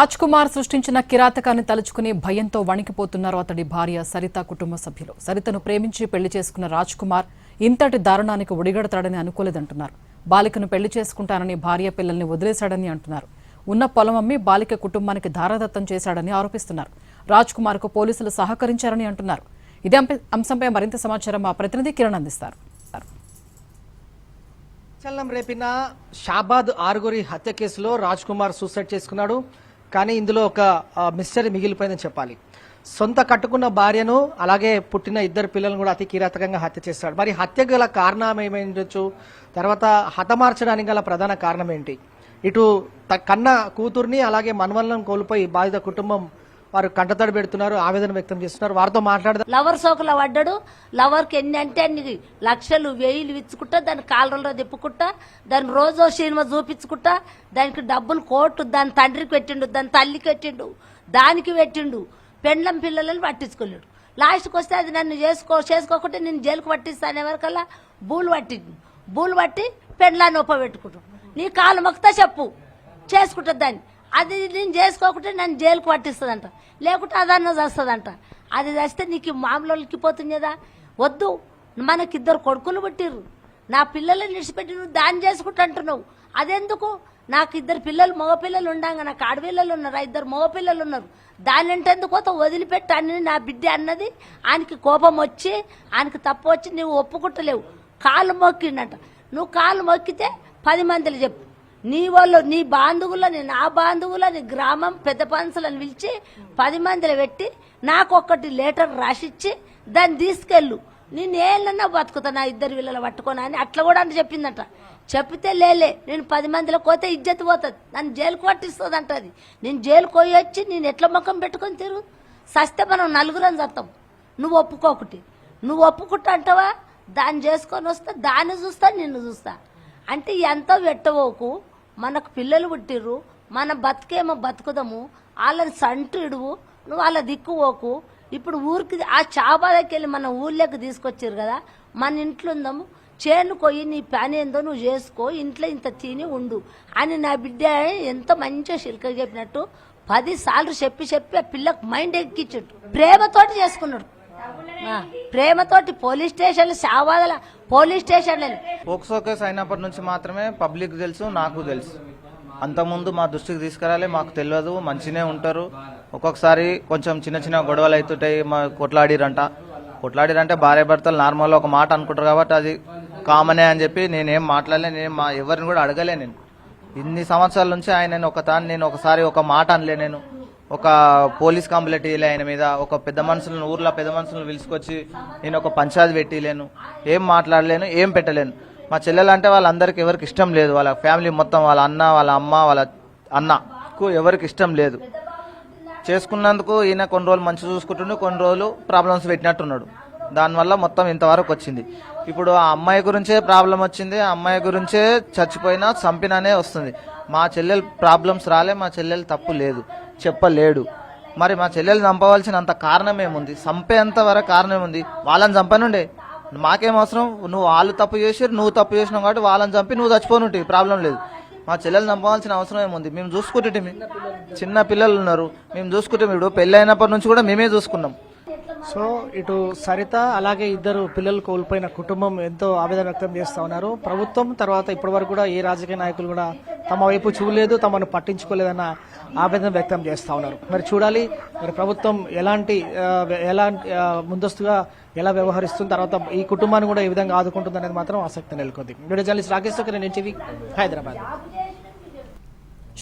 రాజ్ కుమార్ సృష్టించిన కిరాతకాన్ని తలుచుకుని భయంతో వణికిపోతున్నారు అతడి భార్య సరిత కుటుంబ సభ్యులు. సరితను ప్రేమించి పెళ్లి చేసుకున్న రాజ్ కుమార్ ఇంతటి దారుణానికి ఒడిగడతాడని అనుకోలేదంటున్నారు. బాలికను పెళ్లి చేసుకుంటానని భార్య పిల్లల్ని వదిలేశాడని అంటున్నారు. ఉన్న పొలం అమ్మి బాలిక కుటుంబానికి ధారాదత్తం చేశాడని ఆరోపిస్తున్నారు. రాజ్ కుమార్ కు పోలీసులు సహకరించారని అంటున్నారు. ఇదే అంశంపై మరింత సమాచారం మా ప్రతినిధి కిరణ్ అందిస్తారు. చలనం రేపిన షాబాద్ ఆరుగురి హత్య కేసులో రాజ్ కుమార్ సూసైడ్ చేసుకున్నాడు. కానీ ఇందులో ఒక మిస్టరీ మిగిలిపోయిందని చెప్పాలి. సొంత కట్టుకున్న భార్యను అలాగే పుట్టిన ఇద్దరు పిల్లలను కూడా అతి కిరాతకంగా హత్య చేస్తాడు. మరి హత్య గల కారణం ఏమైండొచ్చు, తర్వాత హతమార్చడానికి గల ప్రధాన కారణం ఏంటి? ఇటు కన్న కూతుర్ని అలాగే మనవలను కోల్పోయి బాధిత కుటుంబం వారు కంటతడి పెడుతున్నారు, ఆవేదన వ్యక్తం చేస్తున్నారు. వారితో మాట్లాడదాం. లవర్ సోకులో పడ్డాడు. లవర్కి ఎన్ని అంటే అన్ని లక్షలు వేయిలు ఇచ్చుకుంటా, దాని కాళ్ళలో తిప్పుకుంటా, దాని రోజో సినిమా చూపించుకుంటా, దానికి డబ్బులు కోట్లు దాని తండ్రికి పెట్టిండు, దాని తల్లికి పెట్టిండు, దానికి పెట్టిండు. పెండ్లం పిల్లలను పట్టించుకోలేడు. లాస్ట్కి వస్తే అది నన్ను చేసుకోకుంటే నేను జైలుకు పట్టిస్తాను ఎవరికల్లా బూలు పట్టి పెండ్లాన్ని ఒప్పబెట్టుకుంటాడు. నీ కాలు మొక్తా చెప్పు చేసుకుంటుంది దాన్ని. అది నేను చేసుకోకుంటే నన్ను జైలుకు పట్టిస్తుందంట, లేకుంటే అదన్న చేస్తుందంట. అది చేస్తే నీకు మామూలుకి పోతుంది కదా. వద్దు, మనకిద్దరు కొడుకులు పుట్టిర్రు, నా పిల్లలను విడిచిపెట్టి నువ్వు దాన్ని చేసుకుంటా అంటున్నావు. అదెందుకు? నాకు ఇద్దరు పిల్లలు మగపిల్లలు ఉండంగా నాకు ఆడపిల్లలు ఉన్నారు, ఇద్దరు మగపిల్లలు ఉన్నారు. దాని అంటే ఎందుకు వదిలిపెట్టి అని నా బిడ్డ అన్నది. ఆయనకి కోపం వచ్చి ఆయనకి తప్పు వచ్చి నువ్వు ఒప్పుకుంటలేవు. కాళ్ళు మొక్కిండట. నువ్వు కాళ్ళు మొక్కితే 10 మందిలు చెప్పు. నీ వాళ్ళు, నీ బాంధువులని, నా బాంధువులని, గ్రామం పెద్ద పంచులను పిలిచి 10 మందిలో పెట్టి నాకు ఒక్కటి లెటర్ రాసిచ్చి దాన్ని తీసుకెళ్ళు, నేను ఏళ్ళన్నా బతుకుతా నా ఇద్దరు వీళ్ళని పట్టుకొని అని అట్లా కూడా అంటే చెప్పిందట. చెప్తే లేలే, నేను 10 మందిలో పోతే ఇజ్జత్ పోతుంది, నన్ను జైలుకు పట్టిస్తుంది అంటది. నేను జైలుకు పోయి వచ్చి నేను ఎట్లా ముఖం పెట్టుకొని తిరుగు? సస్తే మనం నలుగురం చస్తాం. నువ్వు ఒప్పుకోకటి, నువ్వు ఒప్పుకుంటా అంటావా? దాన్ని చేసుకొని వస్తా, దాన్ని చూస్తా, నిన్ను చూస్తా అంటే ఎంతో పెట్టవోకు. మనకు పిల్లలు పుట్టిర్రు, మన బతుకేమో బతుకుదాము, వాళ్ళని సంటు ఇడువు, నువ్వు వాళ్ళ దిక్కుపోకు. ఇప్పుడు ఊరికి ఆ చాబాలకి వెళ్ళి మన ఊళ్ళోకి తీసుకొచ్చారు కదా, మన ఇంట్లో ఉందాము, చేను కొయ్యి నీ పని ఏందో నువ్వు చేసుకో, ఇంట్లో ఇంత తిని ఉండు అని నా బిడ్డ ఎంత మంచిగా శిల్క చెప్పినట్టు 10 సార్లు చెప్పి ఆ పిల్లకు మైండ్ ఎక్కించుడు. ప్రేమతోటి చేసుకున్నాడు, ప్రేమతోటి. పోలీస్ స్టేషన్లు శావాదల పోలీస్ స్టేషన్లు పోక్సో కేసు అయినప్పటి నుంచి మాత్రమే పబ్లిక్ తెలుసు, నాకు తెలుసు. అంతకుముందు మా దృష్టికి తీసుకురాలే, మాకు తెలియదు. మంచినే ఉంటారు. ఒక్కొక్కసారి కొంచెం చిన్న గొడవలు అవుతుంటాయి. మా కొట్లాడిరంటే భార్య భర్తలు నార్మల్గా ఒక మాట అనుకుంటారు కాబట్టి అది కామనే అని చెప్పి నేనేం మాట్లాడలే. నేను ఎవరిని కూడా అడగలే. నేను ఇన్ని సంవత్సరాల నుంచి ఆయన నేను ఒకసారి ఒక మాట అనలే. నేను ఒక పోలీస్ కంప్లైంట్ ఇవ్వలే ఆయన మీద. ఒక పెద్ద మనుషులను, ఊర్లో పెద్ద మనుషులను పిలుచుకొచ్చి నేను ఒక పంచాయతీ పెట్టలేను, ఏం మాట్లాడలేను, ఏం పెట్టలేను. మా చెల్లెలు అంటే వాళ్ళందరికీ ఎవరికి ఇష్టం లేదు. వాళ్ళ ఫ్యామిలీ మొత్తం, వాళ్ళ అన్న, వాళ్ళ అమ్మ, వాళ్ళ అన్నకు ఎవరికి ఇష్టం లేదు. చేసుకున్నందుకు ఈయన కొన్ని రోజులు మంచి చూసుకుంటుండే, కొన్ని రోజులు ప్రాబ్లమ్స్ పెట్టినట్టున్నాడు. దానివల్ల మొత్తం ఇంతవరకు వచ్చింది. ఇప్పుడు ఆ అమ్మాయి గురించే ప్రాబ్లం వచ్చింది. ఆ అమ్మాయి గురించే చచ్చిపోయినా చంపినానే వస్తుంది. మా చెల్లెలు ప్రాబ్లమ్స్ రాలే, మా చెల్లెలు తప్పు లేదు, చెప్పలేడు. మరి మా చెల్లెలు చంపవలసినంత కారణం ఏముంది? చంపేంత వరకు కారణం ఏముంది? వాళ్ళని చంపనుండే, మాకేం అవసరం? నువ్వు వాళ్ళు తప్పు చేసి నువ్వు తప్పు చేసినావు కాబట్టి వాళ్ళని చంపి నువ్వు చచ్చిపోనుంటే ప్రాబ్లం లేదు. మా చెల్లెలు చంపవలసిన అవసరం ఏముంది? మేము చూసుకుంటే, చిన్న పిల్లలు ఉన్నారు, మేము చూసుకుంటే. ఇప్పుడు పెళ్ళి అయినప్పటి నుంచి కూడా మేమే చూసుకున్నాం. సో ఇటు సరిత అలాగే ఇద్దరు పిల్లలు కోల్పోయిన కుటుంబం ఎంతో ఆవేదన వ్యక్తం చేస్తూ ఉన్నారు. ప్రభుత్వం తర్వాత ఇప్పటి వరకు కూడా ఏ రాజకీయ నాయకులు కూడా తమ వైపు చూడలేదు, తమను పట్టించుకోలేదన్న ఆవేదన వ్యక్తం చేస్తూ ఉన్నారు. మరి చూడాలి మరి ప్రభుత్వం ఎలాంటి ముందస్తుగా ఎలా వ్యవహరిస్తుంది, తర్వాత ఈ కుటుంబాన్ని కూడా ఏ విధంగా ఆదుకుంటుంది అనేది మాత్రం ఆసక్తి నెలకొంది. వీడియో జర్నలిస్ట్ రాకేష్ తో నేను హైదరాబాద్.